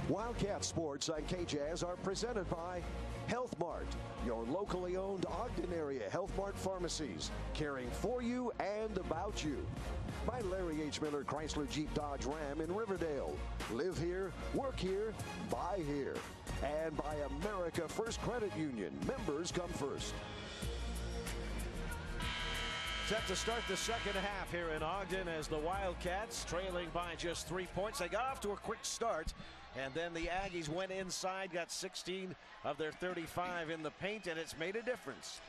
Wildcat Sports on KJazz are presented by Health Mart, your locally owned Ogden area Health Mart pharmacies, caring for you and about you. By Larry H. Miller Chrysler Jeep Dodge Ram in Riverdale. Live here, work here, buy here. And by America First Credit Union. Members come first. Set to start the second half here in Ogden as the Wildcats trailing by just 3 points. They got off to a quick start, and then the Aggies went inside, got 16 of their 35 in the paint, and it's made a difference.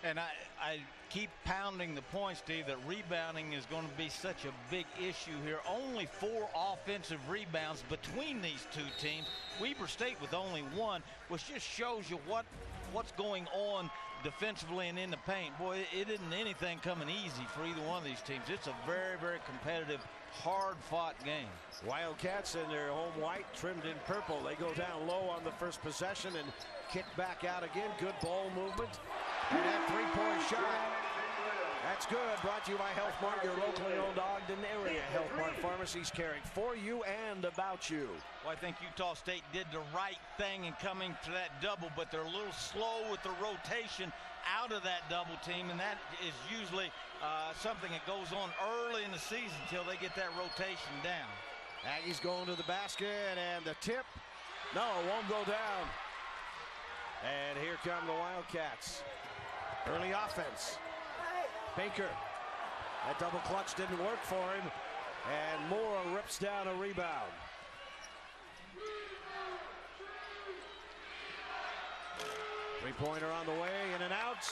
And I keep pounding the point, Steve, that rebounding is going to be such a big issue here. Only 4 offensive rebounds between these two teams. Weber State with only 1, which just shows you what's going on defensively and in the paint. Boy, it isn't anything coming easy for either one of these teams. It's a very, very competitive, hard-fought game. Wildcats in their home white, trimmed in purple. They go down low on the first possession and kick back out again. Good ball movement. And that three-point shot. That's good. Brought to you by Health Mart, your locally owned Ogden area Health Mart pharmacies, caring for you and about you. Well, I think Utah State did the right thing in coming to that double, but they're a little slow with the rotation out of that double team, and that is usually something that goes on early in the season until they get that rotation down. Aggies going to the basket, and the tip. No, it won't go down. And here come the Wildcats. Early offense. Baker. That double clutch didn't work for him. And Moore rips down a rebound. Three-pointer on the way, in and out.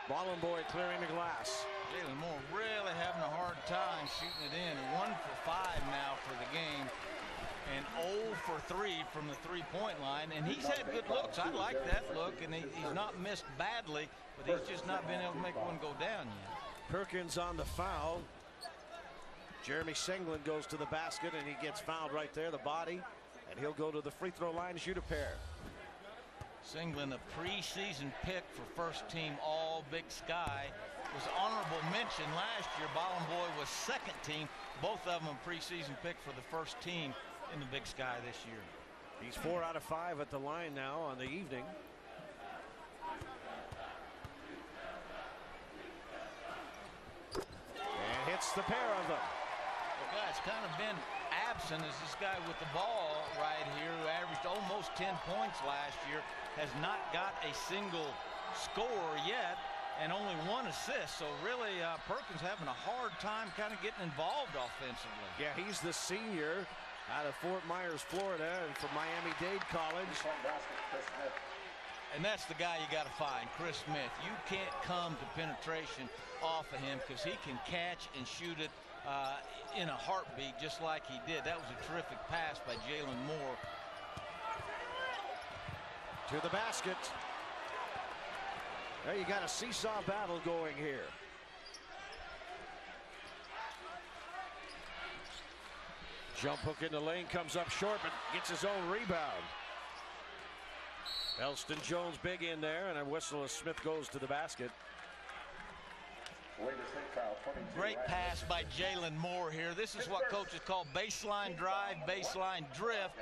Ballenboy clearing the glass. Jalen Moore really having a hard time shooting it in. 1 for 5 now for the game. And 0 for 3 from the three-point line. And he's had good looks. I like that look. And he's not missed badly, but he's just not been able to make one go down yet. Perkins on the foul. Jeremy Senglin goes to the basket, and he gets fouled right there, the body. And he'll go to the free throw line to shoot a pair. Senglin, a preseason pick for first team All Big Sky, was honorable mention last year. Ballenboy was second team. Both of them preseason pick for the first team in the Big Sky this year. He's 4 out of 5 at the line now on the evening. And hits the pair of them. The guy's kind of been absent is this guy with the ball right here, who averaged almost 10 points last year, has not got a single score yet and only 1 assist. So really Perkins having a hard time kind of getting involved offensively. Yeah, he's the senior out of Fort Myers, Florida, and from Miami-Dade College. And that's the guy you got to find, Chris Smith. You can't come to penetration off of him because he can catch and shoot it in a heartbeat just like he did. That was a terrific pass by Jalen Moore. To the basket. There you got a seesaw battle going here. Jump hook in the lane, comes up short, but gets his own rebound. Elston Jones big in there, and a whistle as Smith goes to the basket. Great pass by Jalen Moore here. This is what coaches call baseline drive, baseline drift.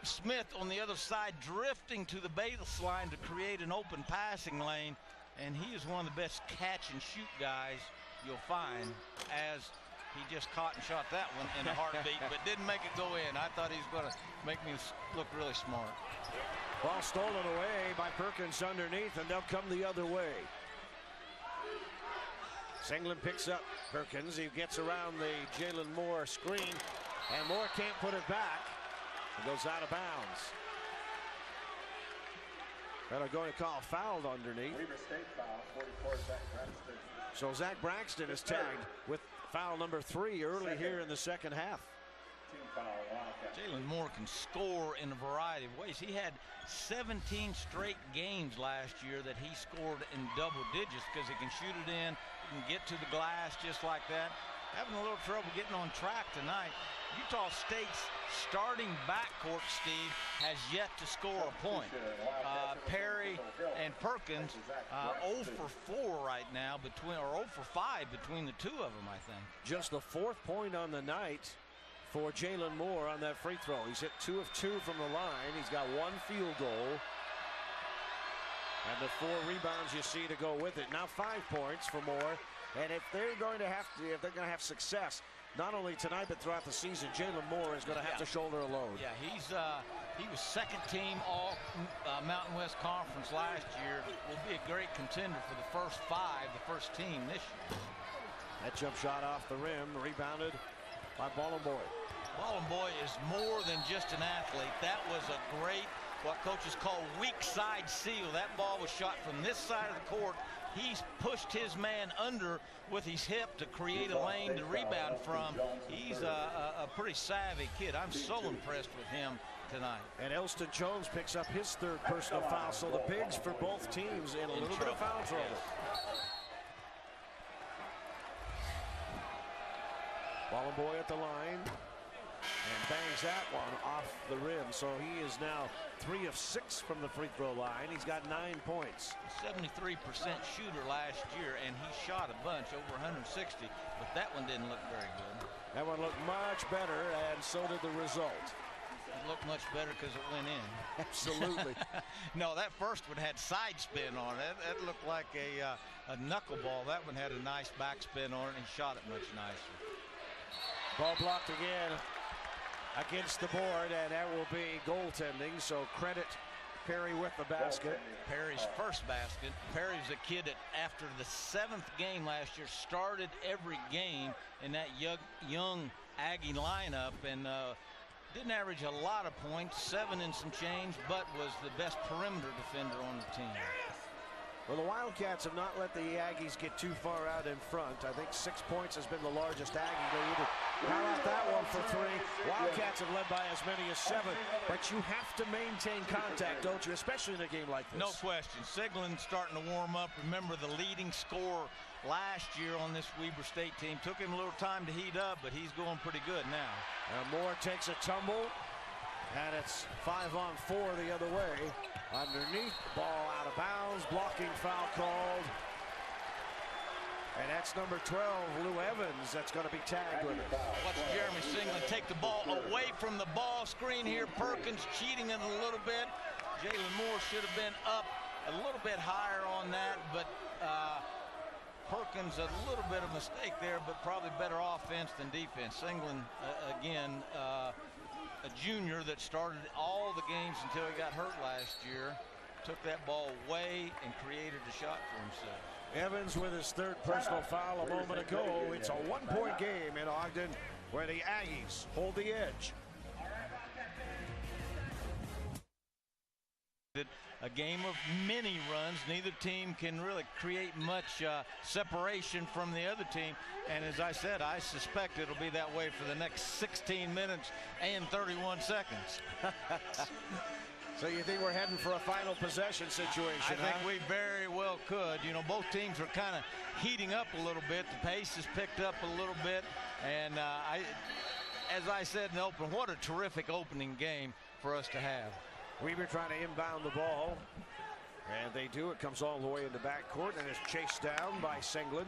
Smith on the other side drifting to the baseline to create an open passing lane, and he is one of the best catch and shoot guys you'll find, as he just caught and shot that one in a heartbeat but didn't make it go in. I thought he was going to make me look really smart. Ball stolen away by Perkins underneath, and they'll come the other way. Senglin picks up Perkins. He gets around the Jalen Moore screen, and Moore can't put it back. It goes out of bounds. They're going to call fouled underneath. Weber State foul, 44, Zach Braxton. So Zach Braxton is tagged with foul number 3 early here in the second half. Team foul, Jalen Moore can score in a variety of ways. He had 17 straight games last year that he scored in double digits because he can shoot it in, he can get to the glass just like that. Having a little trouble getting on track tonight. Utah State's starting backcourt, Steve, has yet to score a point. Perry and Perkins 0 for 4 right now, or 0 for 5 between the two of them, I think. Just the 4th point on the night for Jalen Moore on that free throw. He's hit 2 of 2 from the line. He's got 1 field goal. And the 4 rebounds you see to go with it. Now 5 points for Moore. And if they're going to have success, not only tonight but throughout the season, Jalen Moore is going to have to shoulder a load. Yeah, he was second team all Mountain West Conference last year. Will be a great contender for the first 5, the first team this year. That jump shot off the rim, rebounded by Ballenboy. Ballenboy is more than just an athlete. That was a great, what coaches call weak side seal. That ball was shot from this side of the court. He's pushed his man under with his hip to create a lane to rebound from. He's a pretty savvy kid. I'm so impressed with him tonight. And Elston Jones picks up his 3rd personal foul. So the Pigs for both teams in a little bit of foul trouble. Ballenboy at the line and bangs that one off the rim. So he is now 3 of 6 from the free throw line. He's got 9 points. 73% shooter last year, and he shot a bunch, over 160, but that one didn't look very good. That one looked much better, and so did the result. It looked much better because it went in. Absolutely. No, that first one had side spin on it. That looked like a knuckleball. That one had a nice backspin on it, and he shot it much nicer. Ball blocked again against the board, and that will be goaltending. So credit Perry with the basket. Perry's first basket. Perry's a kid that after the 7th game last year started every game in that young Aggie lineup, and didn't average a lot of points, 7 and some change, but was the best perimeter defender on the team. Well, the Wildcats have not let the Aggies get too far out in front. I think 6 points has been the largest Aggie lead. How about that one for 3? Wildcats have led by as many as 7, but you have to maintain contact, don't you, especially in a game like this? No question. Siglin's starting to warm up. Remember, the leading scorer last year on this Weber State team. Took him a little time to heat up, but he's going pretty good now. Moore takes a tumble, and it's 5-on-4 the other way. Underneath, ball out of bounds, blocking foul called. And that's number 12, Lou Evans, that's going to be tagged with it. Watch Jeremy Singlin take the ball away from the ball screen here. Perkins cheating it a little bit. Jalen Moore should have been up a little bit higher on that, but Perkins a little bit of mistake there, but probably better offense than defense. Singlin, again, a junior that started all the games until he got hurt last year, took that ball away and created a shot for himself. Evans with his 3rd personal foul a moment ago. It's a 1-point game in Ogden where the Aggies hold the edge. A game of many runs. Neither team can really create much separation from the other team. And as I said, I suspect it'll be that way for the next 16 minutes and 31 seconds. So you think we're heading for a final possession situation? I think we very well could. You know, both teams are kind of heating up a little bit. The pace has picked up a little bit. And as I said in the open, what a terrific opening game for us to have. Weber trying to inbound the ball, and they do. It comes all the way in the backcourt and is chased down by Singlin.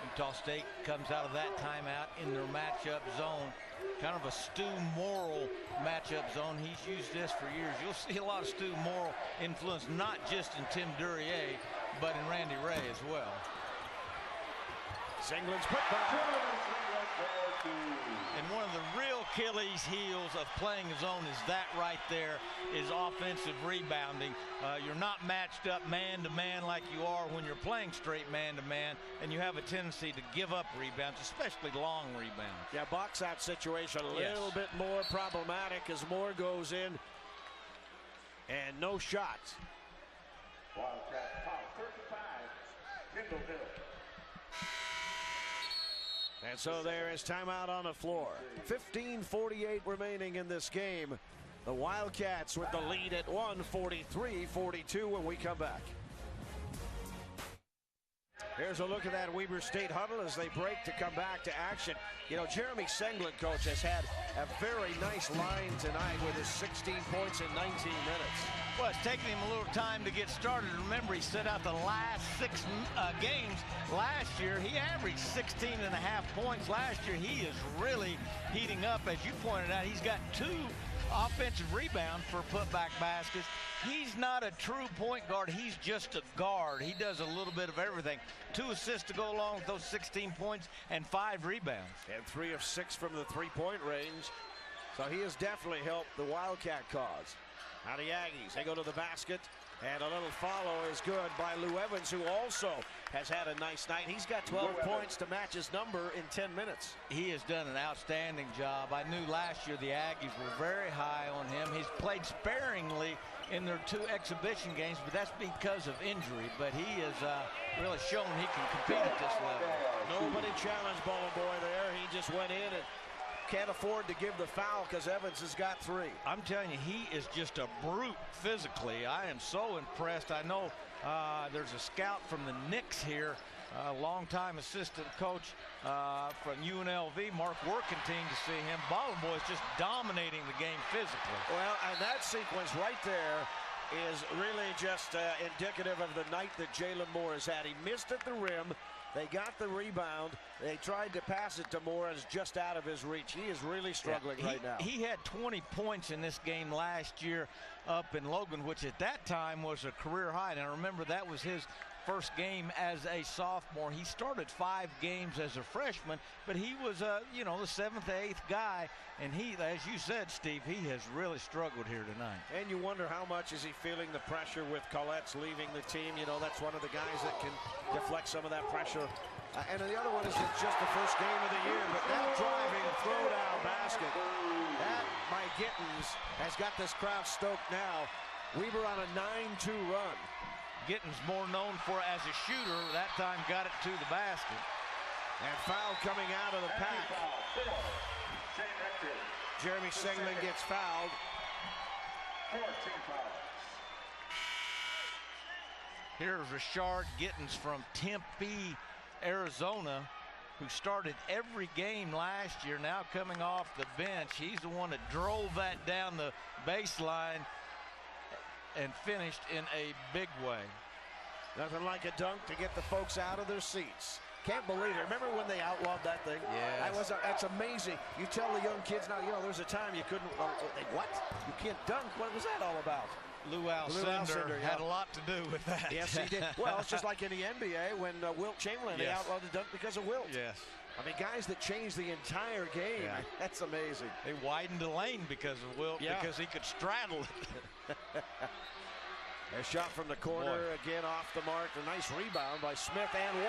Utah State comes out of that timeout in their matchup zone. Kind of a Stu Morrill matchup zone. He's used this for years. You'll see a lot of Stu Morrill influence, not just in Tim Duryea, but in Randy Ray as well. Singlin's put back. And one of the real Achilles heels of playing a zone is that right there, is offensive rebounding. You're not matched up man-to-man like you are when you're playing straight man-to-man, and you have a tendency to give up rebounds, especially long rebounds. Yeah, box out situation a little bit more problematic as Moore goes in, and no shots. Wildcat foul 35, Kendallville. And so there is timeout on the floor. 15:48 remaining in this game. The Wildcats with the lead at 143-42 when we come back. Here's a look at that Weber State huddle as they break to come back to action. You know, Jeremy Senglin, coach, has had a very nice line tonight with his 16 points in 19 minutes. Well, it's taken him a little time to get started. Remember, he set out the last 6 games last year. He averaged 16.5 points last year. He is really heating up. As you pointed out, he's got 2 offensive rebounds for putback baskets. He's not a true point guard. He's just a guard. He does a little bit of everything. 2 assists to go along with those 16 points and 5 rebounds. And 3 of 6 from the three-point range. So he has definitely helped the Wildcat cause. Now the Aggies, they go to the basket. And a little follow is good by Lou Evans, who also has had a nice night. He's got 12 points to match his number in 10 minutes. He has done an outstanding job. I knew last year the Aggies were very high on him. He's played sparingly in their 2 exhibition games, but that's because of injury. But he has really shown he can compete at this level. Nobody challenged Bowling Boy there. He just went in and can't afford to give the foul because Evans has got 3. I'm telling you, he is just a brute physically. I am so impressed. I know there's a scout from the Knicks here, a longtime assistant coach from UNLV, Mark Workentine, to see him. Bowling Boy is just dominating the game physically. Well, and that sequence right there is really just indicative of the night that Jalen Moore has had. He missed at the rim. They got the rebound. They tried to pass it to Moore, and it's just out of his reach. He is really struggling right now. He had 20 points in this game last year up in Logan, which at that time was a career high. And I remember that was his first game as a sophomore. He started 5 games as a freshman, but he was, you know, the 7th, 8th guy. And he, as you said, Steve, he has really struggled here tonight. And you wonder how much is he feeling the pressure with Collette's leaving the team. You know, that's one of the guys that can deflect some of that pressure. And the other one is it's just the first game of the year, but that driving throwdown basket, that by Gittens has got this crowd stoked now. Weber on a 9-2 run. Gittens more known for as a shooter, that time got it to the basket. And foul coming out of the pack. Jeremy Senglin gets fouled. 14 fouls. Here's Rashard Gittens from Tempe, Arizona, who started every game last year, now coming off the bench. He's the one that drove that down the baseline and finished in a big way. Nothing like a dunk to get the folks out of their seats. Can't believe it. Remember when they outlawed that thing? Yeah. That's amazing. You tell the young kids now, you know, there's a time you couldn't, what? You can't dunk? What was that all about? Lou Alcindor had a lot to do with that. Yes, he did. Well, it's just like in the NBA when Wilt Chamberlain, they outlawed the dunk because of Wilt. Yes. I mean, guys that changed the entire game. Yeah. That's amazing. They widened the lane because of Wilt, because he could straddle it. A shot from the corner, again off the mark. A nice rebound by Smith and 1.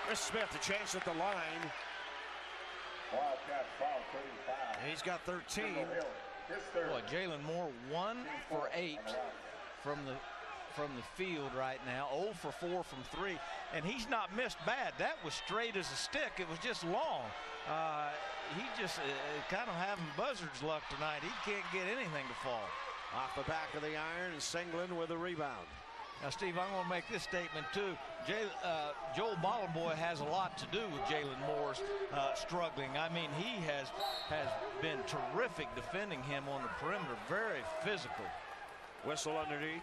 Chris Smith, a chance at the line. Wildcat foul 35. And he's got 13. Boy, Jalen Moore 1 for 8 from the field right now. 0 for 4 from 3, and he's not missed bad. That was straight as a stick. It was just long. He just kind of having buzzard's luck tonight. He can't get anything to fall. Off the back of the iron, and Senglin with a rebound. Now, Steve, I'm going to make this statement too. Joel Bollenboy has a lot to do with Jalen Moore's struggling. I mean, he has been terrific defending him on the perimeter, very physical. Whistle underneath.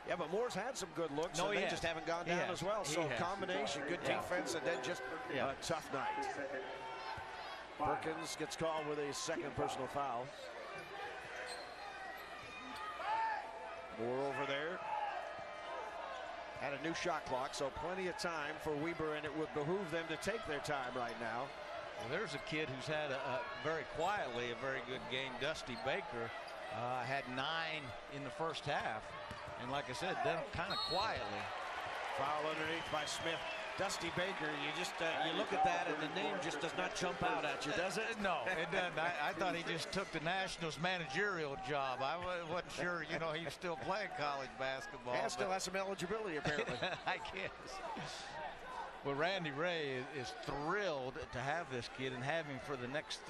Yeah, but Moore's had some good looks, and they just haven't gone down as well. So combination, good defense, and then just a tough night. Perkins gets called with a second personal foul. Moore over there. Had a new shot clock, so plenty of time for Weber, and it would behoove them to take their time right now. Well, there's a kid who's had very quietly a very good game. Dusty Baker had 9 in the first half, and like I said, done kind of quietly. Foul underneath by Smith. Dusty Baker, you just you look at that and the name just does not jump out at you, does it? No, it doesn't. I thought he just took the Nationals managerial job. I wasn't sure, you know, he was still playing college basketball. And still has some eligibility, apparently. I guess. Well, Randy Ray is thrilled to have this kid and have him for the next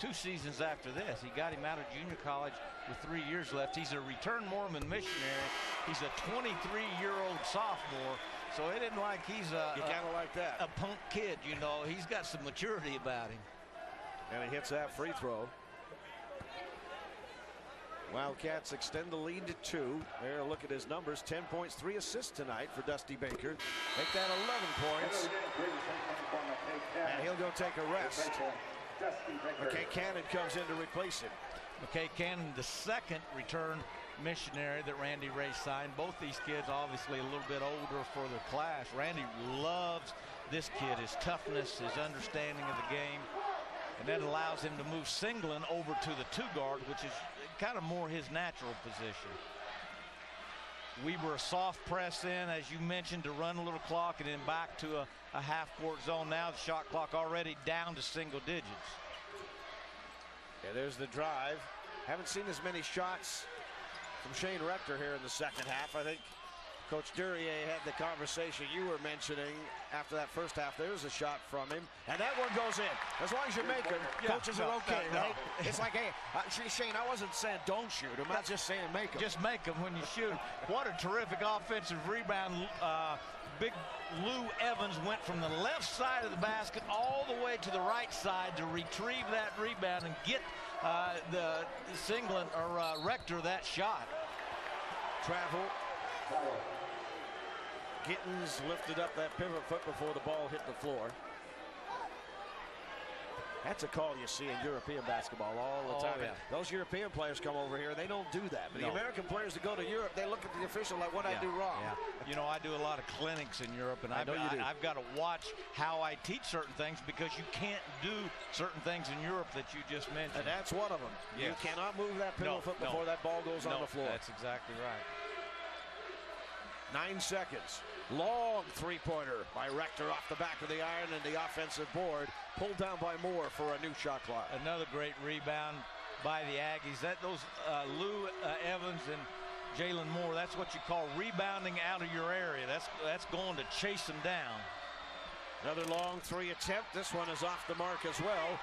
2 seasons after this. He got him out of junior college with 3 years left. He's a returned Mormon missionary. He's a 23-year-old sophomore. So it isn't like he's you kind of like that. A punk kid, you know. He's got some maturity about him. And he hits that free throw. Wildcats extend the lead to 2. There, look at his numbers. 10 points, 3 assists tonight for Dusty Baker. Make that 11 points. And he'll go take a rest. McKay Cannon comes in to replace him. McKay Cannon, the second return missionary that Randy Ray signed. Both these kids obviously a little bit older for their class. Randy loves this kid, his toughness, his understanding of the game. And that allows him to move Singlen over to the 2 guard, which is kind of more his natural position. We were a soft press in, as you mentioned, to run a little clock and then back to a half-court zone. Now the shot clock already down to single digits. Yeah, there's the drive. Haven't seen as many shots from Shane Rector here in the second half. I think Coach Duryea had the conversation you were mentioning after that first half. There's a shot from him, and that one goes in. As long as you make them, coaches are okay, right? It's like, hey, Shane, I wasn't saying don't shoot. I'm not just saying make them. Just make them when you shoot. What a terrific offensive rebound. Big Lou Evans went from the left side of the basket all the way to the right side to retrieve that rebound and get the Singlen or Rector that shot. Travel. Gittins lifted up that pivot foot before the ball hit the floor. That's a call you see in European basketball all the time. Yeah. Those European players come over here, they don't do that. But the American players that go to Europe, they look at the official like, what I do wrong? Yeah. You know, I do a lot of clinics in Europe, and I've got to watch how I teach certain things because you can't do certain things in Europe that you just mentioned. And that's one of them. Yes. You cannot move that pivot foot before that ball goes on the floor. That's exactly right. 9 seconds. Long three-pointer by Rector off the back of the iron and the offensive board. Pulled down by Moore for a new shot clock. Another great rebound by the Aggies. Those Lou Evans and Jalen Moore, that's what you call rebounding out of your area. That's going to chase them down. Another long 3 attempt. This one is off the mark as well.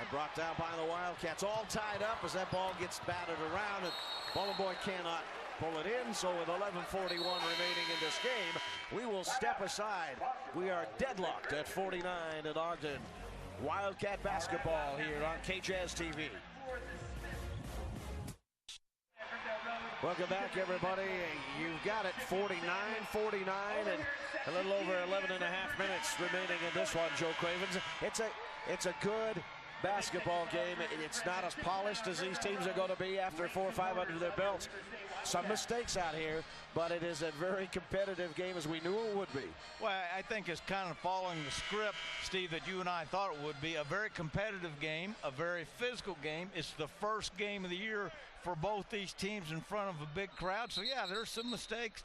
And brought down by the Wildcats. All tied up as that ball gets batted around. And Bowling Boy cannot pull it in, so with 11:41 remaining in this game, we will step aside. We are deadlocked at 49 at Ogden. Wildcat basketball here on KJazz TV. Welcome back, everybody. You've got it, 49-49, and a little over 11 and a half minutes remaining in this one, Joe Cravens. It's a good basketball game. It's not as polished as these teams are going to be after 4 or 5 under their belts. Some mistakes out here, but it is a very competitive game as we knew it would be. Well, I think it's kind of following the script, Steve, that you and I thought it would be. A very competitive game, a very physical game. It's the first game of the year for both these teams in front of a big crowd. So, yeah, there's some mistakes.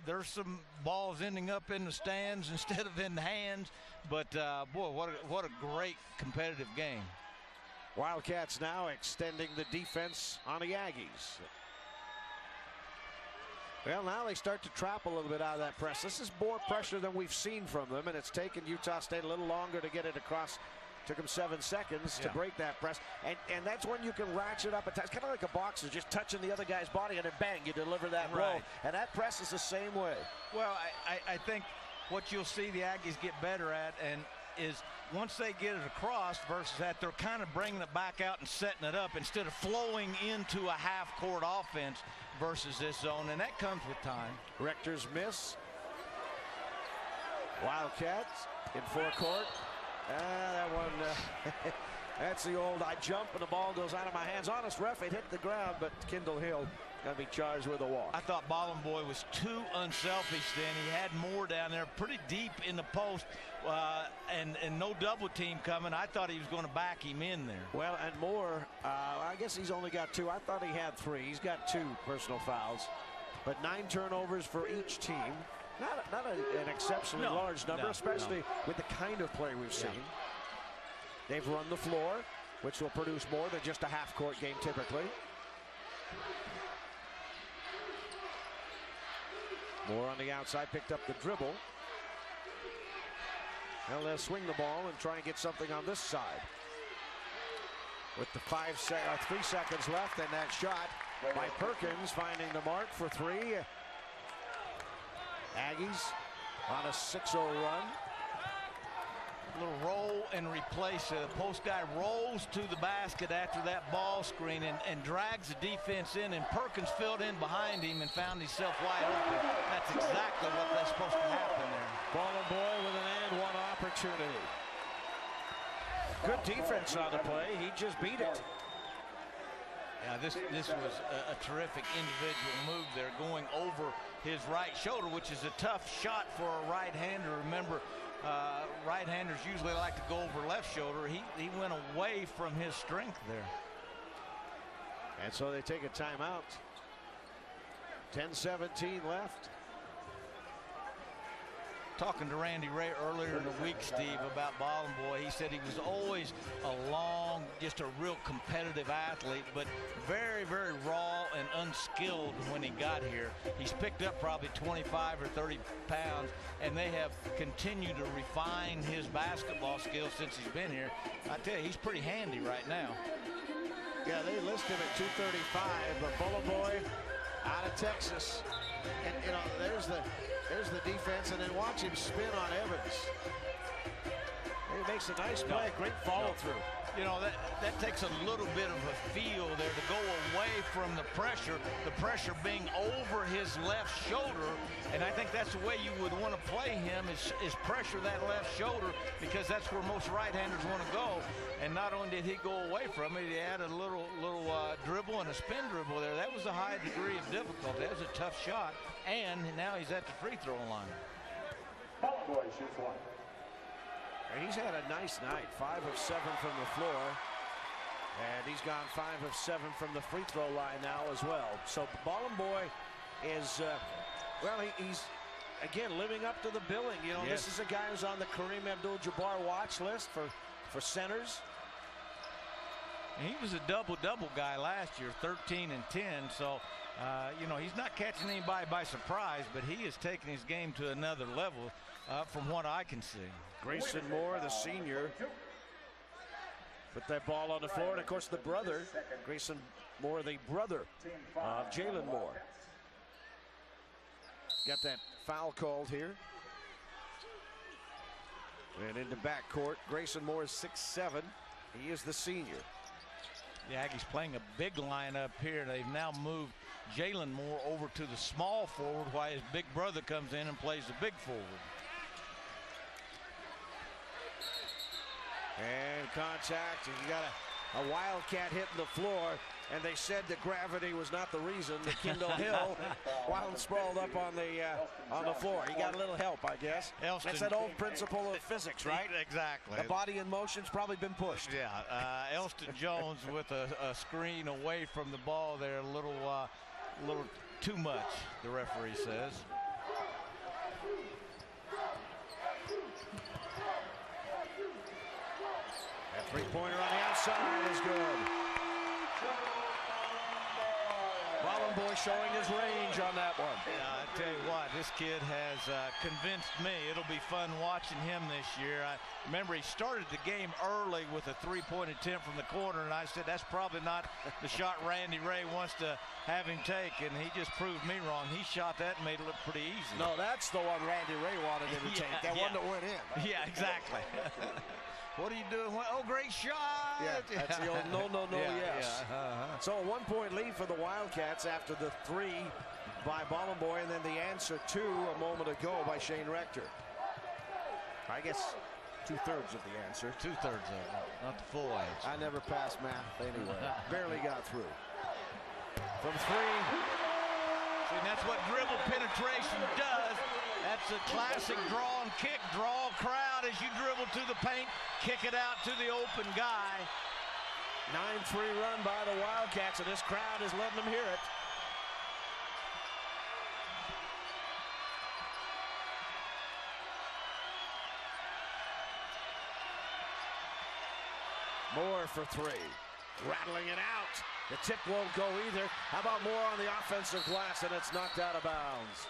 There's some balls ending up in the stands instead of in the hands. But, boy, what a great competitive game. Wildcats now extending the defense on the Aggies. Well, now they start to trap a little bit out of that press. This is more pressure than we've seen from them, and it's taken Utah State a little longer to get it across. Took them 7 seconds to break that press. And that's when you can ratchet up. It's kind of like a boxer, just touching the other guy's body, and then bang, you deliver that blow. And that press is the same way. Well, I think what you'll see the Aggies get better at is once they get it across versus that, they're kind of bringing it back out and setting it up instead of flowing into a half-court offense versus this zone, and that comes with time. Rector's miss. Wildcats in forecourt. That one, that's the old I jump and the ball goes out of my hands. Honest ref, it hit the ground, but Kendall Hill going to be charged with a walk. I thought Ballin Boy was too unselfish then. He had Moore down there pretty deep in the post and no double team coming. I thought he was going to back him in there. Well, and Moore, I guess he's only got 2. I thought he had 3. He's got 2 personal fouls, but 9 turnovers for each team. Not an exceptionally large number, especially with the kind of play we've seen. They've run the floor, which will produce more than just a half-court game typically. Moore on the outside, picked up the dribble. Well, they'll swing the ball and try and get something on this side. With the 3 seconds left, and that shot by Perkins finding the mark for 3. Aggies on a 6-0 run. Little roll and replace. The post guy rolls to the basket after that ball screen and drags the defense in, and Perkins filled in behind him and found himself wide open. That's exactly what that's supposed to happen there. Ball and boy with an and one opportunity. Good defense on the play. He just beat it. Yeah, this was a terrific individual move there, going over his right shoulder, which is a tough shot for a right-hander. Remember, right-handers usually like to go over left shoulder. He went away from his strength there. And so they take a timeout. 10-17 left. Talking to Randy Ray earlier in the week, Steve, about Ball and Boy, he said he was always a long, just a real competitive athlete, but very, very raw and unskilled when he got here. He's picked up probably 25 or 30 pounds, and they have continued to refine his basketball skills since he's been here. I tell you, he's pretty handy right now. Yeah, they list him at 235, but Ball and Boy out of Texas. And, you know, there's the defense, and then watch him spin on Evans. He makes a nice play, great follow through. You know, that takes a little bit of a feel there to go away from the pressure being over his left shoulder, and I think that's the way you would want to play him is pressure that left shoulder, because that's where most right-handers want to go. And not only did he go away from it, he had a little dribble and a spin dribble there. That was a high degree of difficulty. That was a tough shot, and now he's at the free throw line. Boy shoots one. He's had a nice night, 5 of 7 from the floor, and he's gone 5 of 7 from the free throw line now as well. So Ball and Boy is, well, he's again living up to the billing. You know, yes. This is a guy who's on the Kareem Abdul-Jabbar watch list for centers. And he was a double-double guy last year, 13 and 10. So, you know, he's not catching anybody by surprise, but he is taking his game to another level from what I can see. Grayson Moore, the senior, put that ball on the floor, and of course the brother, Grayson Moore, the brother of Jalen Moore. Got that foul called here. And into backcourt, Grayson Moore is 6'7". He is the senior. The Aggies playing a big lineup here. They've now moved Jalen Moore over to the small forward while his big brother comes in and plays the big forward. And contact, and you got a Wildcat hitting the floor, and they said that gravity was not the reason that Kendall Hill wound sprawled up on the floor. He got a little help, I guess. That's that old principle of physics, right? Exactly. The body in motion's probably been pushed. Yeah, Elston Jones with a screen away from the ball there, a little too much, the referee says. That three-pointer on the outside is good. Boy showing his range on that one. I tell you what, this kid has convinced me. It'll be fun watching him this year. I remember he started the game early with a three-point attempt from the corner, and I said that's probably not the shot Randy Ray wants to have him take, and he just proved me wrong. He shot that and made it look pretty easy. No, that's the one Randy Ray wanted him to take. That one that went in. Yeah, exactly. What are you doing? Oh, great shot. Yeah, that's the old no, yes. Yeah. So a 1-point lead for the Wildcats after the 3 by Bollenboy, and then the answer 2 a moment ago by Shane Rector. I guess 2/3 of the answer. 2/3 of it, not the full answer. I never passed math anyway. Barely got through. From 3. See, and that's what dribble penetration does. That's a classic draw and kick. Draw crowd as you dribble to the paint, kick it out to the open guy. 9-3 run by the Wildcats, and this crowd is letting them hear it. Moore for 3. Rattling it out. The tip won't go either. How about Moore on the offensive glass, and it's knocked out of bounds.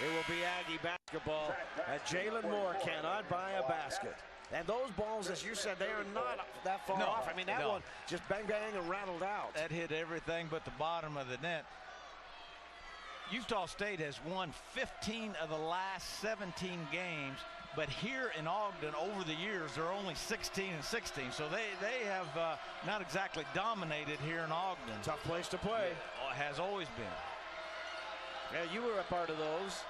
It will be Aggie basketball, and Jalen Moore cannot buy a basket. And those balls, as you said, they are not that far off. I mean, that one just bang, bang, and rattled out. That hit everything but the bottom of the net. Utah State has won 15 of the last 17 games, but here in Ogden over the years, they're only 16-16. So they have not exactly dominated here in Ogden. Tough place to play. It has always been. Yeah, you were a part of those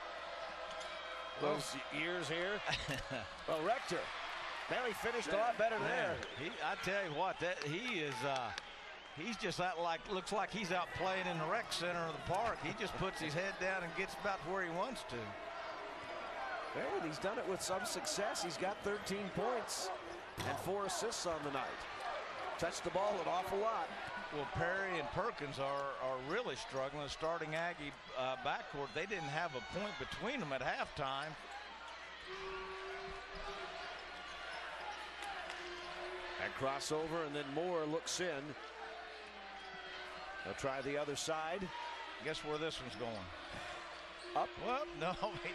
years here. Well, Rector, well, he finished a lot better there. I tell you what, he's just looks like he's out playing in the rec center of the park. He just puts his head down and gets about where he wants to. Well, he's done it with some success. He's got 13 points and 4 assists on the night. Touched the ball an awful lot. Well, Perry and Perkins are really struggling. Starting Aggie backcourt, they didn't have a point between them at halftime. That crossover, and then Moore looks in. They'll try the other side. Guess where this one's going? Up. Well, no,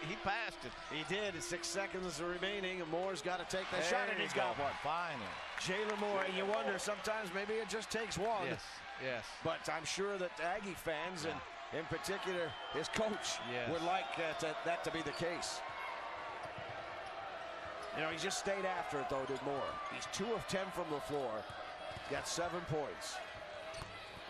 he passed it. He did. 6 seconds remaining, and Moore's got to take the shot, and he's got one. Finally. Jalen Moore, and you wonder sometimes maybe it just takes one. Yes, yes. But I'm sure that Aggie fans, and in particular his coach, would like that to be the case. You know, he just stayed after it, though, did Moore. He's 2 of 10 from the floor. Got 7 points.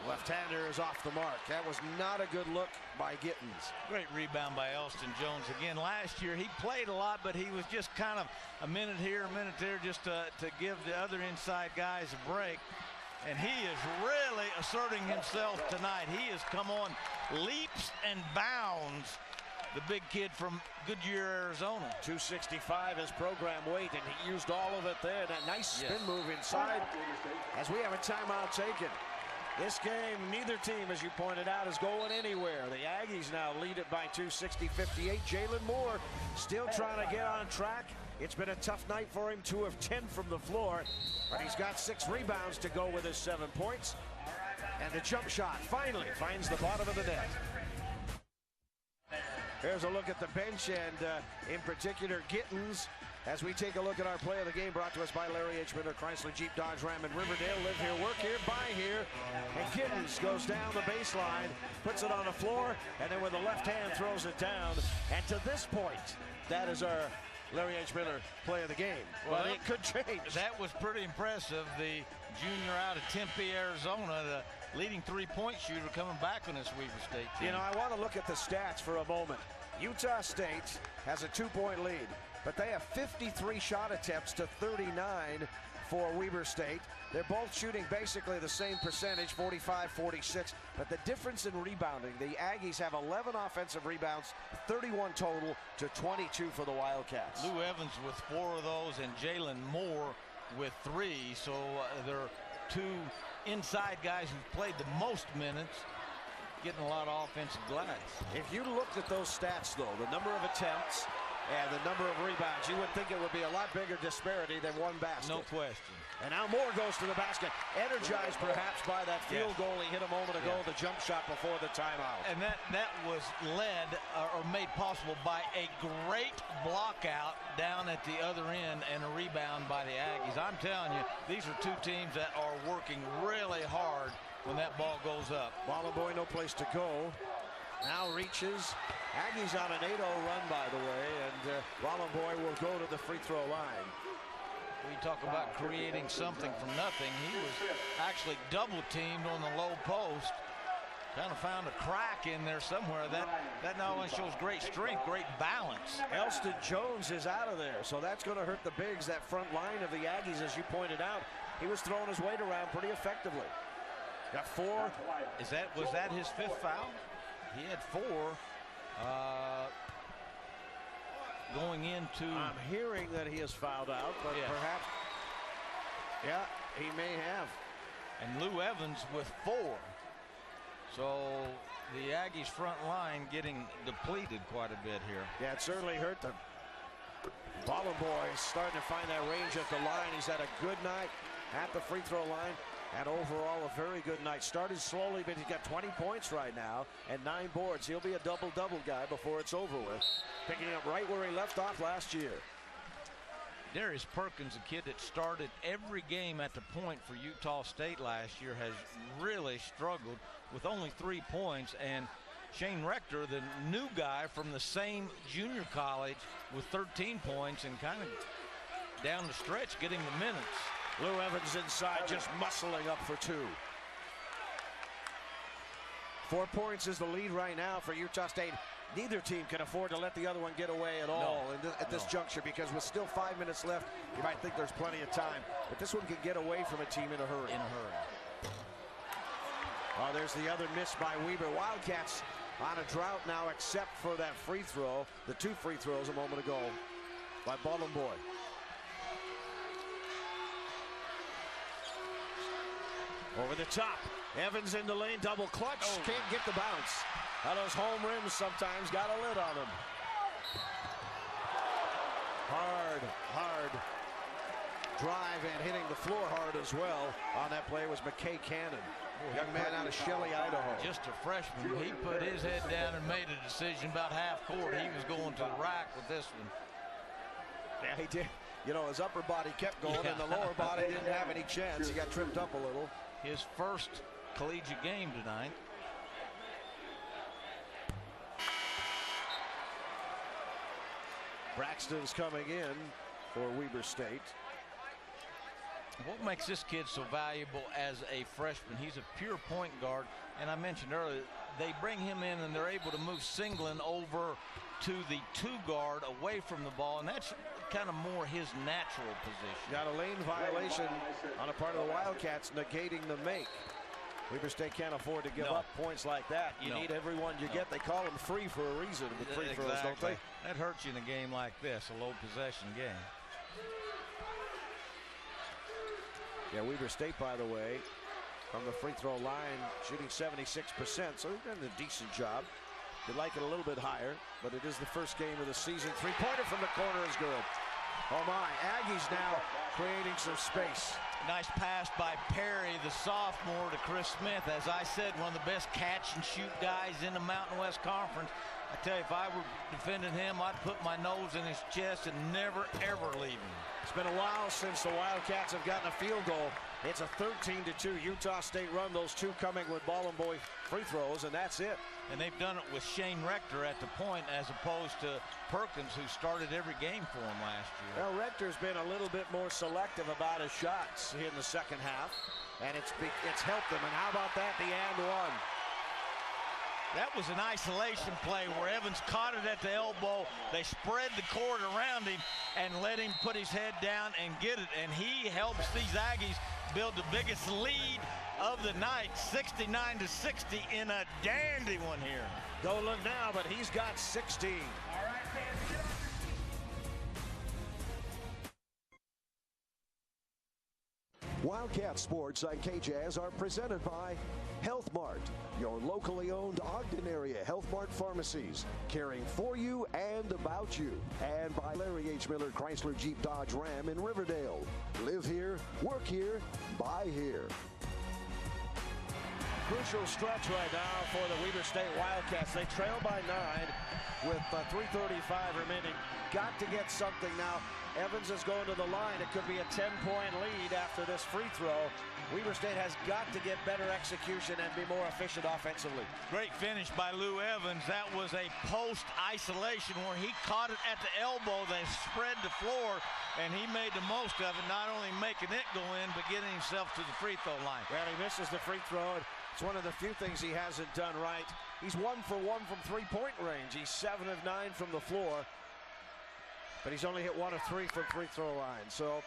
Left-hander is off the mark. That was not a good look by Gittens. Great rebound by Elston Jones. Again, last year he played a lot, but he was just kind of a minute here, a minute there, just to give the other inside guys a break. And he is really asserting himself tonight. He has come on leaps and bounds. The big kid from Goodyear, Arizona. 265 his program weight, and he used all of it there. That nice spin move inside as we have a timeout taken. This game, neither team, as you pointed out, is going anywhere. The Aggies now lead it by 260-58. Jalen Moore still trying to get on track. It's been a tough night for him, 2 of 10 from the floor, but he's got 6 rebounds to go with his 7 points. And the jump shot finally finds the bottom of the net. Here's a look at the bench, and in particular, Gittens. As we take a look at our play of the game, brought to us by Larry H. Miller, Chrysler, Jeep, Dodge, Ram, and Riverdale. Live here, work here, buy here. And Gittens goes down the baseline, puts it on the floor, and then with the left hand throws it down. And to this point, that is our Larry H. Miller play of the game. Well, but it could change. That was pretty impressive. The junior out of Tempe, Arizona, the leading 3-point shooter, coming back on this Weber State team. You know, I want to look at the stats for a moment. Utah State has a 2-point lead, but they have 53 shot attempts to 39 for Weber State. They're both shooting basically the same percentage, 45-46, but the difference in rebounding, the Aggies have 11 offensive rebounds, 31 total to 22 for the Wildcats. Lou Evans with 4 of those, and Jalen Moore with 3, so they're 2 inside guys who've played the most minutes, getting a lot of offensive glass. If you looked at those stats, though, the number of attempts and the number of rebounds, you would think it would be a lot bigger disparity than one basket. No question. And now Moore goes to the basket, energized perhaps by that field goal he hit a moment ago, the jump shot before the timeout. And that was led or made possible by a great block out down at the other end and a rebound by the Aggies. I'm telling you, these are 2 teams that are working really hard when that ball goes up. Bollenboy, no place to go. Now reaches. Aggies on an 8-0 run, by the way, and Bollenboy will go to the free throw line. We talk about creating something from nothing. He was actually double teamed on the low post. Kind of found a crack in there somewhere. That not only shows great strength, great balance. Elston Jones is out of there, so that's going to hurt the bigs, that front line of the Aggies, as you pointed out. He was throwing his weight around pretty effectively. Got 4. Was that his 5th foul? He had 4. Going into... I'm hearing that he has fouled out, but perhaps... Yeah, he may have. And Lou Evans with 4. So the Aggies front line getting depleted quite a bit here. Yeah, it certainly hurt them. Bollenboy is starting to find that range at the line. He's had a good night at the free throw line. And overall, a very good night. Started slowly, but he's got 20 points right now and 9 boards. He'll be a double-double guy before it's over with. Picking up right where he left off last year. Darius Perkins, a kid that started every game at the point for Utah State last year, has really struggled with only 3 points. And Shane Rector, the new guy from the same junior college, with 13 points and kind of down the stretch getting the minutes. Lou Evans inside, just muscling up for 2. 4 points is the lead right now for Utah State. Neither team can afford to let the other one get away at all at this juncture, because with still 5 minutes left, you might think there's plenty of time. But this one can get away from a team in a hurry. Oh, there's the other miss by Weber. Wildcats on a drought now, except for that free throw. The 2 free throws a moment ago by Bollenboy. Over the top. Evans in the lane, double clutch. Can't get the bounce. Now those home rims sometimes got a lid on them. Hard drive, and hitting the floor hard as well on that play was McKay Cannon. Young man out of Shelley, Idaho. Just a freshman. He put his head down and made a decision about half court. He was going to the rack with this one. Yeah, he did. You know, his upper body kept going, and the lower body didn't have any chance. He got tripped up a little. His first collegiate game tonight. Braxton's coming in for Weber State. What makes this kid so valuable as a freshman? He's a pure point guard, and I mentioned earlier, they bring him in and they're able to move Singleton over to the 2 guard away from the ball, and that's kind of more his natural position. Got a lane violation on a part of the Wildcats, negating the make. Weber State can't afford to give up points like that. You need everyone you get. They call them free for a reason with free throws, don't they? That hurts you in a game like this, a low possession game. Yeah, Weber State, by the way, from the free throw line, shooting 76%, so they've done a decent job. You'd like it a little bit higher, but it is the first game of the season. 3-pointer from the corner is good. Oh my, Aggies now creating some space. Nice pass by Perry, the sophomore, to Chris Smith. As I said, one of the best catch and shoot guys in the Mountain West Conference. I tell you, if I were defending him, I'd put my nose in his chest and never, ever leave him. It's been a while since the Wildcats have gotten a field goal. It's a 13-2 Utah State run. Those 2 coming with Bollenboy free throws, and that's it. And they've done it with Shane Rector at the point, as opposed to Perkins, who started every game for him last year. Well, Rector's been a little bit more selective about his shots in the second half, and it's helped him. And how about that, the and one? That was an isolation play where Evans caught it at the elbow. They spread the court around him and let him put his head down and get it. And he helps these Aggies build the biggest lead of the night, 69-60, in a dandy one here. Don't look now, but he's got 16. Wildcat Sports on KJazz are presented by Health Mart, your locally owned Ogden area Health Mart pharmacies, caring for you and about you. And by Larry H. Miller Chrysler Jeep Dodge Ram in Riverdale. Live here, work here, buy here. Crucial stretch right now for the Weber State Wildcats. They trail by 9 with 3:35 remaining. Got to get something now. Evans is going to the line. It could be a 10-point lead after this free throw. Weber State has got to get better execution and be more efficient offensively. Great finish by Lou Evans. That was a post isolation where he caught it at the elbow. They spread the floor, and he made the most of it, not only making it go in, but getting himself to the free throw line. Well, he misses the free throw. It's one of the few things he hasn't done right. He's 1 for 1 from three-point range. He's 7 of 9 from the floor, but he's only hit 1 of 3 from free throw line. So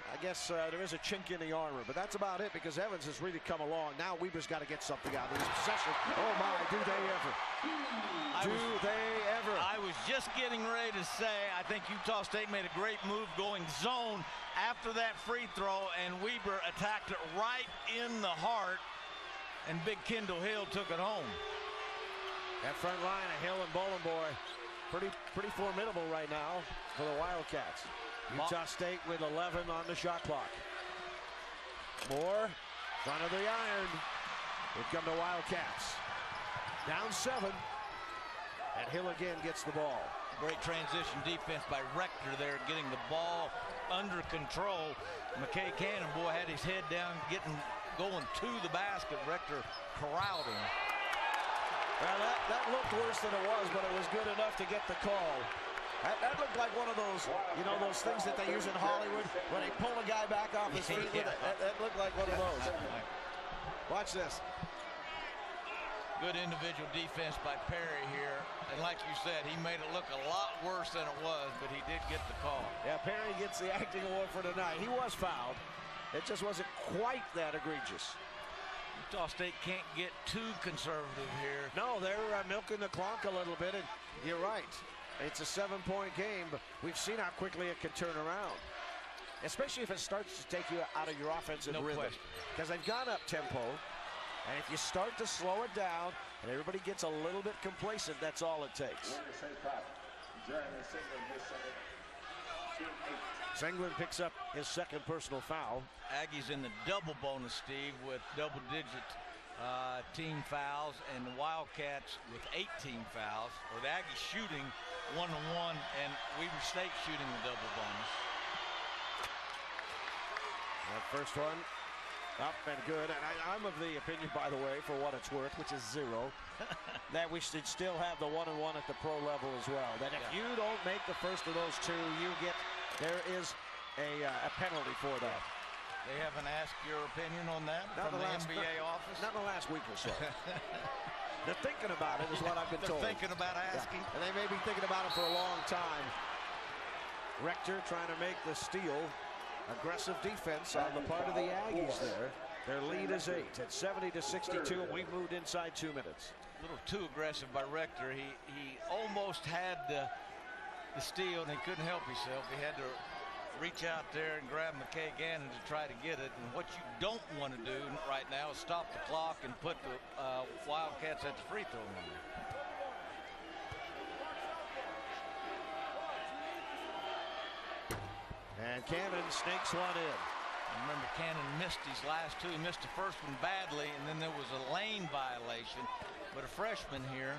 I guess there is a chink in the armor, but that's about it, because Evans has really come along. Now Weber's got to get something out of this possession. Oh my, do they ever. I was just getting ready to say, I think Utah State made a great move going zone after that free throw, and Weber attacked it right in the heart, and Big Kendall Hill took it home. That front line of Hill and Bollenboy, pretty formidable right now for the Wildcats. Utah State with 11 on the shot clock. Moore Front of the iron. Here come the Wildcats. Down 7. And Hill again gets the ball. Great transition defense by Rector there, getting the ball under control. McKay Cannon, boy, had his head down, going to the basket. Rector corralled him. Well, that looked worse than it was, but it was good enough to get the call. That looked like one of those, those things that they use in Hollywood when they pull a guy back off his feet. Yeah. That looked like one of those. Watch this. Good individual defense by Perry here. And like you said, he made it look a lot worse than it was, but he did get the call. Yeah, Perry gets the acting award for tonight. He was fouled. It just wasn't quite that egregious. Utah State can't get too conservative here. No, they're milking the clock a little bit, and you're right. It's a 7-point game, but we've seen how quickly it can turn around, especially if it starts to take you out of your offensive rhythm. Because they've gone up tempo, and if you start to slow it down and everybody gets a little bit complacent, that's all it takes. Senglin picks up his second personal foul. Aggies in the double bonus, Steve, with double-digit team fouls, and the Wildcats with 18 fouls. Or the Aggies shooting 1-1, and Weber State shooting the double bonus. That first one up and good. And I'm of the opinion, by the way, for what it's worth, which is 0, that we should still have the 1-1 at the pro level as well. That if you don't make the first of those 2, there is a penalty for that. They haven't asked your opinion on that from the NBA office? Not in the last week or so. They're thinking about it, is what I've been told. They're thinking about asking. Yeah. And they may be thinking about it for a long time. Rector trying to make the steal. Aggressive defense on the part of the Aggies there. Their lead is 8 at 70-62, and we've moved inside 2 minutes. A little too aggressive by Rector. He almost had the steal, and he couldn't help himself. He had to reach out there and grab McKay Gannon to try to get it. And what you don't want to do right now is stop the clock and put the Wildcats at the free throw line. And Cannon snakes one in. Remember, Cannon missed his last 2. He missed the first one badly, and then there was a lane violation. But a freshman here,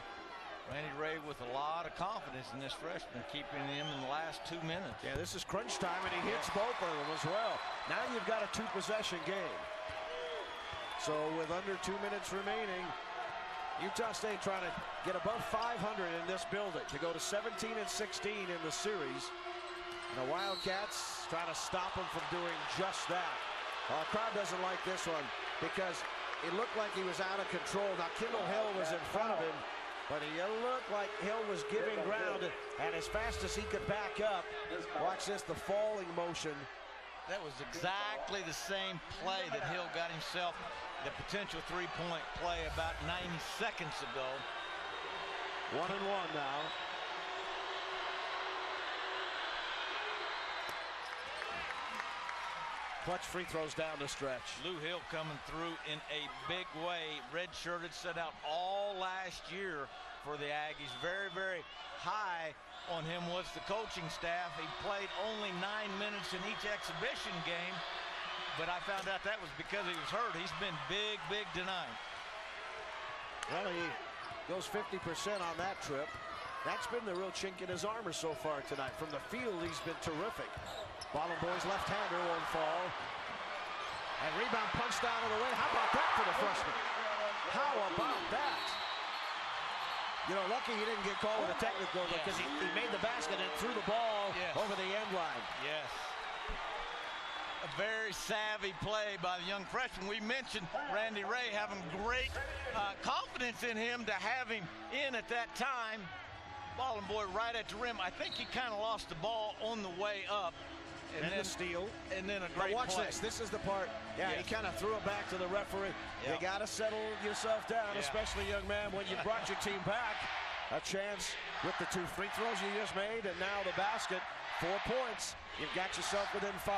Randy Ray, with a lot of confidence in this freshman, keeping him in the last 2 minutes. Yeah, this is crunch time, and he hits both of them as well. Now you've got a 2-possession game. So with under 2 minutes remaining, Utah State trying to get above 500 in this building to go to 17-16 in the series. And the Wildcats trying to stop them from doing just that. Well, the crowd doesn't like this one because it looked like he was out of control. Now, Kendall Hill was in front of him, but it looked like Hill was giving ground, and as fast as he could back up, watch this, the falling motion. That was exactly the same play that Hill got himself the potential 3-point play about 90 seconds ago. 1-1 now. Clutch free throws down the stretch. Lou Hill coming through in a big way. Redshirted, set out all last year for the Aggies. Very, very high on him was the coaching staff. He played only 9 minutes in each exhibition game, but I found out that was because he was hurt. He's been big, big tonight. Well, he goes 50% on that trip. That's been the real chink in his armor so far tonight. From the field, he's been terrific. Bottom boys left-hander won't fall. And rebound punched out of the way. How about that for the freshman? How about that? You know, lucky he didn't get called with a technical because he made the basket and threw the ball over the end line. Yes. A very savvy play by the young freshman. We mentioned Randy Ray having great confidence in him to have him in at that time. Ball and boy right at the rim. I think he kind of lost the ball on the way up. And then the steal. And then a great watch play. This is the part. Yeah, he kind of threw it back to the referee. You got to settle yourself down, especially, young man, when you brought your team back. A chance with the 2 free throws you just made, and now the basket. 4 points. You've got yourself within 5.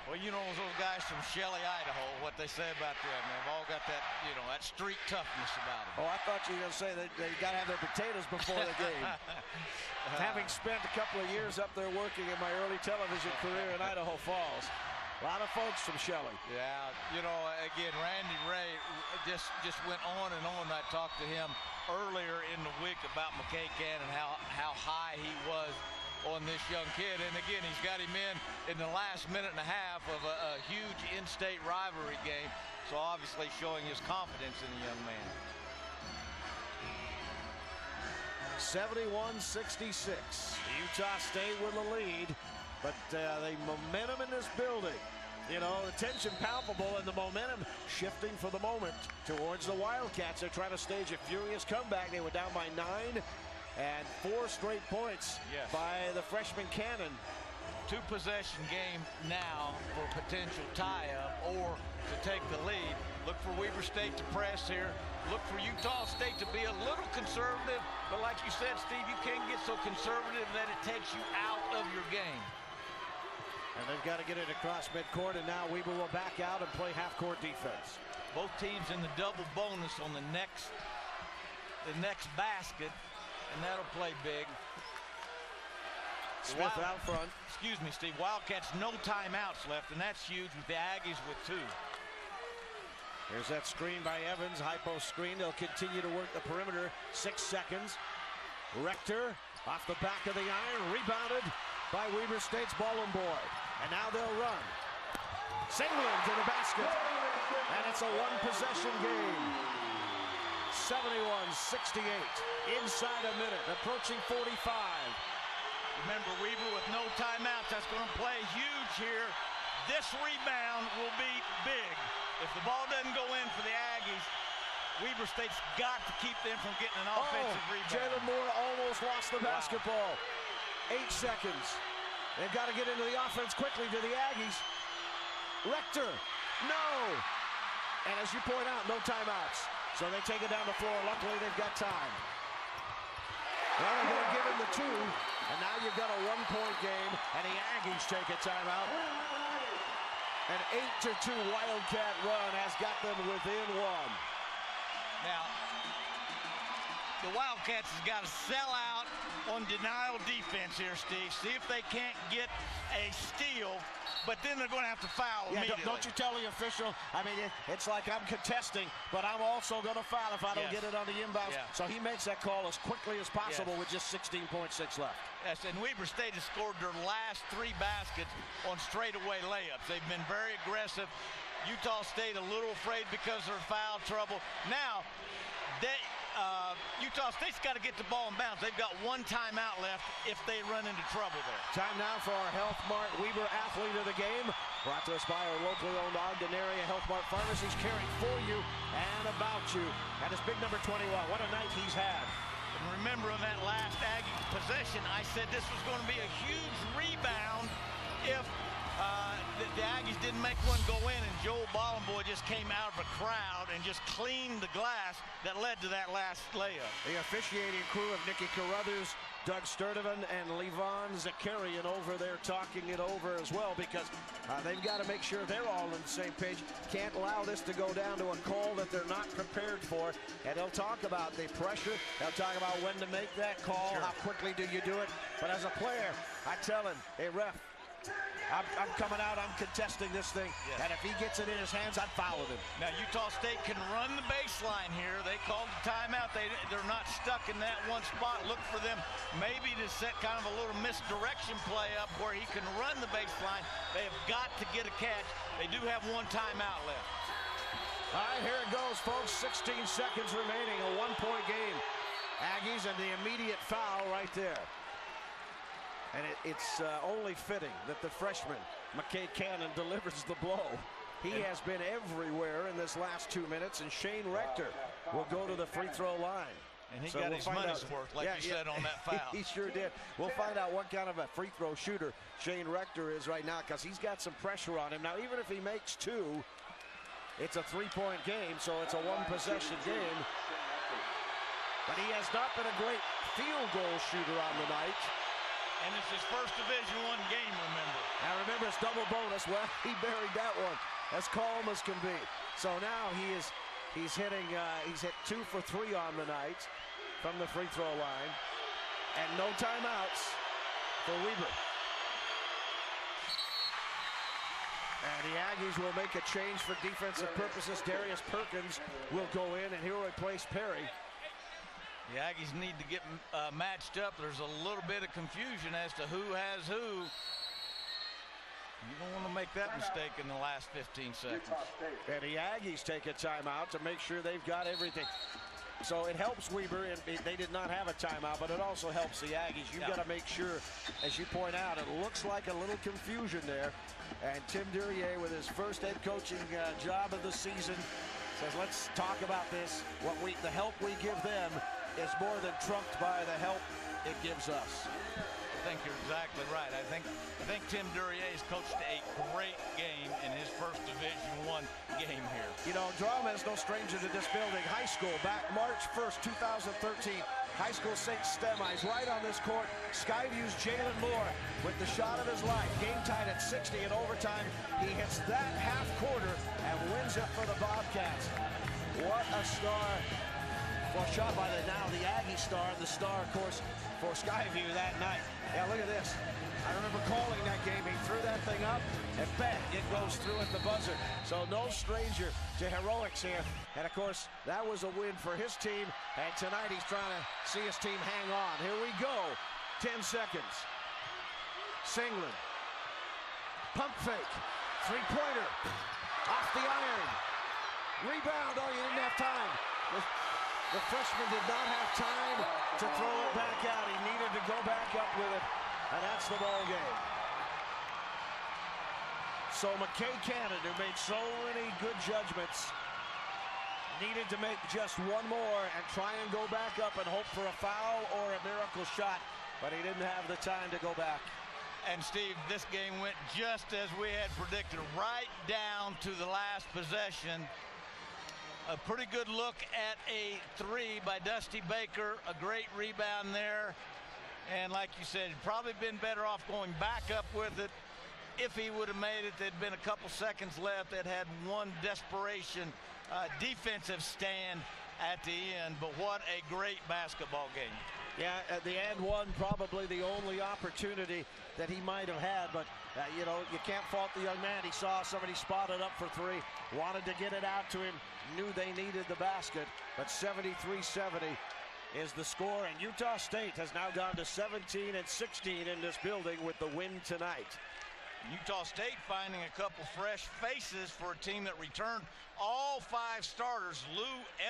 Well, you know those guys from Shelley, Idaho, what they say about them. They've all got that, that street toughness about them. Oh, I thought you were going to say that they got to have their potatoes before the game. Having spent a couple of years up there working in my early television career in Idaho Falls, A lot of folks from Shelley. Yeah, you know, again, Randy Ray just went on and on. I talked to him earlier in the week about McKay Cannon, how high he was on this young kid. And again, he's got him in the last minute and a half of a huge in-state rivalry game. So obviously showing his confidence in the young man. 71-66. Utah State with the lead, but the momentum in this building, you know, the tension palpable and the momentum shifting for the moment towards the Wildcats. They're trying to stage a furious comeback. They were down by 9 and 4 straight points by the freshman Cannon. 2-possession game now for potential tie-up or to take the lead. Look for Weber State to press here. Look for Utah State to be a little conservative, but like you said, Steve, you can't get so conservative that it takes you out of your game. And they've got to get it across midcourt, and now Weber will back out and play half-court defense. Both teams in the double bonus on the next basket, and that'll play big. Smith out front. Excuse me, Steve. Wildcats no timeouts left, and that's huge with the Aggies with 2. Here's that screen by Evans, high post screen. They'll continue to work the perimeter. 6 seconds. Rector off the back of the iron, rebounded by Weber State's Ballin boy. And now they'll run. Singling to the basket, and it's a 1-possession game. 71-68. Inside a minute, approaching 45. Remember, Weber with no timeouts. That's going to play huge here. This rebound will be big. If the ball doesn't go in for the Aggies, Weber State's got to keep them from getting an offensive rebound. Jalen Moore almost lost the basketball. 8 seconds. They've got to get into the offense quickly to the Aggies. Rector, no. And as you point out, no timeouts. So they take it down the floor. Luckily, they've got time. Well, they're going to give him the 2. And now you've got a 1-point game, and the Aggies take a timeout. An 8-2 Wildcat run has got them within 1. Now, the Wildcats has got to sell out on denial defense here, Steve. See if they can't get a steal, but then they're going to have to foul immediately. Don't you tell the official. I mean, it's like I'm contesting, but I'm also going to foul if I don't get it on the inbounds. So he makes that call as quickly as possible with just 16.6 left. Yes, and Weber State has scored their last 3 baskets on straightaway layups. They've been very aggressive. Utah State a little afraid because of their foul trouble. Now, Utah State's got to get the ball in bounds. They've got 1 timeout left if they run into trouble there. Time now for our Health Mart Weber Athlete of the Game. Brought to us by our locally owned Ogden area Health Mart pharmacies, caring for you and about you. And it's big number 21. What a night he's had. And remember on that last Aggie possession, I said this was going to be a huge rebound if the Aggies didn't make one go in, and Joel Ballenboy just came out of a crowd and just cleaned the glass that led to that last layup. The officiating crew of Nicky Carruthers, Doug Sturdivant, and Levon Zakarian over there talking it over as well, because they've got to make sure they're all on the same page. Can't allow this to go down to a call that they're not prepared for. And they'll talk about the pressure. They'll talk about when to make that call, how quickly do you do it. But as a player, I tell him, hey, ref, I'm coming out, I'm contesting this thing, and if he gets it in his hands, I'm fouling him. Now, Utah State can run the baseline here. They called the timeout. They're not stuck in that one spot. Look for them maybe to set kind of a little misdirection play up where he can run the baseline. They have got to get a catch. They do have 1 timeout left. All right, here it goes, folks. 16 seconds remaining, a 1-point game. Aggies and the immediate foul right there. And it's only fitting that the freshman, McKay Cannon, delivers the blow. He has been everywhere in this last 2 minutes, and Shane Rector will go to the free throw line. And he got his money's worth, like you said, on that foul. He sure did. We'll find out what kind of a free throw shooter Shane Rector is right now, because he's got some pressure on him. Now, even if he makes 2, it's a 3-point game, so it's a 1-possession game. But he has not been a great field goal shooter on the night. And it's his first Division I game, remember. Now remember, it's double bonus. Well, he buried that one as calm as can be. So now he's hitting, he's hit 2 for 3 on the night from the free throw line. And no timeouts for Weber. And the Aggies will make a change for defensive purposes. Darius Perkins will go in, and he'll replace Perry. The Aggies need to get matched up. There's a little bit of confusion as to who has who. You don't want to make that mistake in the last 15 seconds. And the Aggies take a timeout to make sure they've got everything. So it helps Weber, and they did not have a timeout, but it also helps the Aggies. You've got to make sure, as you point out, it looks like a little confusion there. And Tim Duryea, with his first head coaching job of the season, says, let's talk about this. The help we give them is more than trumped by the help it gives us. I think you're exactly right. I think Tim Duryea has coached a great game in his first Division I game here. You know, drama is no stranger to this building. High school back March 1st, 2013. High school St. Stemis right on this court. Skyview's Jalen Moore with the shot of his life. Game tied at 60 in overtime. He hits that half quarter and wins it for the Bobcats. What a star. Well, shot by the Aggie star, and the star, of course, for Skyview that night. Yeah, look at this. I remember calling that game. He threw that thing up, and bang, it goes through at the buzzer. So no stranger to heroics here. And, of course, that was a win for his team. And tonight he's trying to see his team hang on. Here we go. 10 seconds. Singland. Pump fake. Three-pointer. Off the iron. Rebound. Oh, you didn't have time. The freshman did not have time to throw it back out. He needed to go back up with it, and that's the ball game. So McKay Cannon, who made so many good judgments, needed to make just one more and try and go back up and hope for a foul or a miracle shot, but he didn't have the time to go back. And Steve, this game went just as we had predicted, right down to the last possession. A pretty good look at a three by Dusty Baker. A great rebound there. And like you said, probably been better off going back up with it. If he would have made it, there'd been a couple seconds left. They'd had one desperation defensive stand at the end. But what a great basketball game. Yeah, at the end one, probably the only opportunity that he might have had. But, you know, you can't fault the young man. He saw somebody spotted up for three, wanted to get it out to him, knew they needed the basket. But 73-70 is the score. And Utah State has now gone to 17-16 in this building with the win tonight. Utah State finding a couple fresh faces for a team that returned all five starters. Lou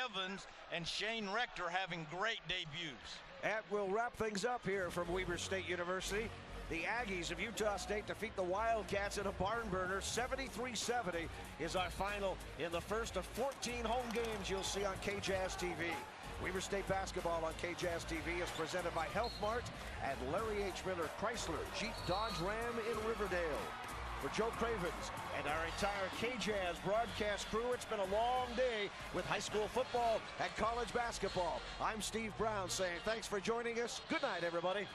Evans and Shane Rector having great debuts. That will wrap things up here from Weber State University. The Aggies of Utah State defeat the Wildcats in a barn burner. 73-70 is our final in the first of 14 home games you'll see on KJazz TV. Weber State basketball on KJazz TV is presented by Health Mart and Larry H. Miller Chrysler Jeep Dodge Ram in Riverdale. For Joe Cravens and our entire KJazz broadcast crew, it's been a long day with high school football and college basketball. I'm Steve Brown saying thanks for joining us. Good night, everybody.